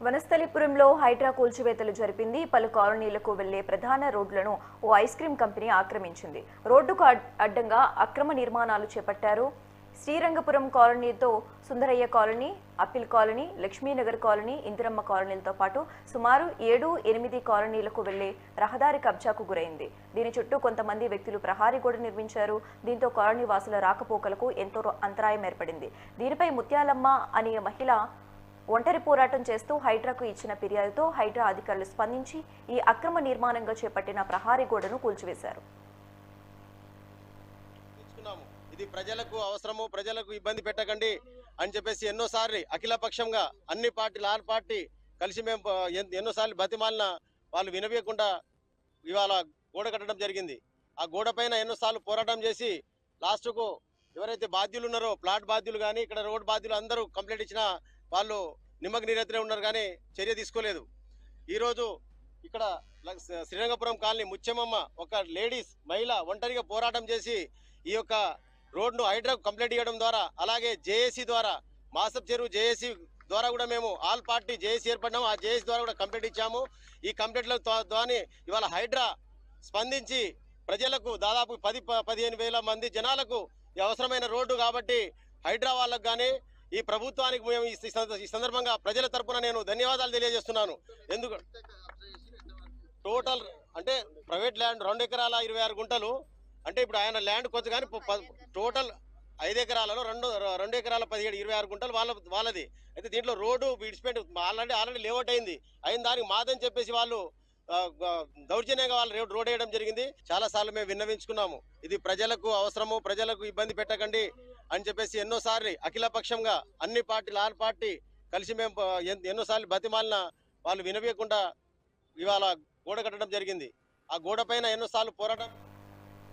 వనస్థలిపురంలో హైడ్రా కూల్చివేతలు జరిపింది. పలు కాలనీలకు వెళ్లే ప్రధాన రోడ్లను ఓ ఐస్ క్రీం కంపెనీ ఆక్రమించింది. రోడ్డుకు అడ్డంగా అక్రమ నిర్మాణాలు చేపట్టారు. శ్రీరంగపురం కాలనీతో సుందరయ్య కాలనీ, అప్పిల్ కాలనీ, లక్ష్మీనగర్ కాలనీ, ఇందిరమ్మ కాలనీలతో పాటు సుమారు 7-8 కాలనీలకు వెళ్లే రహదారి కబ్జాకు గురైంది. దీని చుట్టూ కొంతమంది వ్యక్తులు ప్రహారీ గోడ నిర్మించారు. దీంతో కాలనీ వాసుల రాకపోకలకు ఎంతో అంతరాయం ఏర్పడింది. దీనిపై ముత్యాలమ్మ అనే మహిళ ఒంటరి పోరాటం చేస్తూ హైడ్రాకు ఇచ్చిన ఫిర్యాదుతో హైడ్రా అధికారులు స్పందించి ఈ అక్రమ నిర్మాణంగా చేపట్టిన ప్రహారీ గోడను కూల్చివేశారు. ఇది ప్రజలకు అవసరము, ప్రజలకు ఇబ్బంది పెట్టకండి అని చెప్పేసి ఎన్నోసార్లు అఖిలపక్షంగా అన్ని పార్టీలు ఆల్ పార్టీ కలిసి మేము ఎన్నోసార్లు బతిమాలిన వాళ్ళు వినవేయకుండా ఇవాళ గోడ కట్టడం జరిగింది. ఆ గోడ పైన ఎన్నోసార్లు పోరాటం చేసి లాస్ట్కు ఎవరైతే బాధ్యులు ఉన్నారో ప్లాట్ బాధ్యులు కానీ ఇక్కడ రోడ్ బాధ్యులు అందరూ కంప్లైంట్ ఇచ్చిన వాళ్ళు నిమ్మక నీరెత్తునే ఉన్నారు కానీ చర్య తీసుకోలేదు. ఈరోజు ఇక్కడ శ్రీరంగపురం కాలనీ ముత్యమమ్మ ఒక లేడీస్ మహిళ ఒంటరిగా పోరాటం చేసి ఈ యొక్క రోడ్ను హైడ్రా కంప్లైంట్ ఇవ్వడం ద్వారా, అలాగే జేఏసీ ద్వారా మాసప్ చెరువు జేఏసీ ద్వారా కూడా మేము ఆల్ పార్టీ జేఏసీ ఏర్పడినాము. ఆ జేఏసీ ద్వారా కూడా కంప్లైంట్ ఇచ్చాము. ఈ కంప్లైంట్ల ద్వారా ఇవాళ హైడ్రా స్పందించి ప్రజలకు దాదాపు 10-15 వేల మంది జనాలకు అవసరమైన రోడ్డు కాబట్టి హైడ్రా వాళ్ళకు కానీ ఈ ప్రభుత్వానికి మేము ఈ సందర్భంగా ప్రజల తరపున నేను ధన్యవాదాలు తెలియజేస్తున్నాను. ఎందుకు టోటల్ అంటే ప్రైవేట్ ల్యాండ్ 2 ఎకరాల 26 గుంటలు అంటే ఇప్పుడు ఆయన ల్యాండ్ కొంచెం కానీ టోటల్ 5 ఎకరాలలో 2 ఎకరాల 26 గుంటలు వాళ్ళది. అయితే దీంట్లో రోడ్డు విడిచిపెట్టి ఆల్రెడీ లేఅవుట్ అయిన దానికి మాదని చెప్పేసి వాళ్ళు దౌర్జన్యంగా వాళ్ళు రోడ్ వేయడం జరిగింది. చాలా సార్లు మేము విన్నవించుకున్నాము. ఇది ప్రజలకు అవసరము, ప్రజలకు ఇబ్బంది పెట్టకండి అని చెప్పేసి ఎన్నోసార్లు అఖిలపక్షంగా అన్ని పార్టీలు ఆల్ పార్టీ కలిసి మేము ఎన్నోసార్లు బతిమాలిన వాళ్ళు వినవేయకుండా ఇవాళ గోడ కట్టడం జరిగింది. ఆ గోడ పైన ఎన్నోసార్లు పోరాటం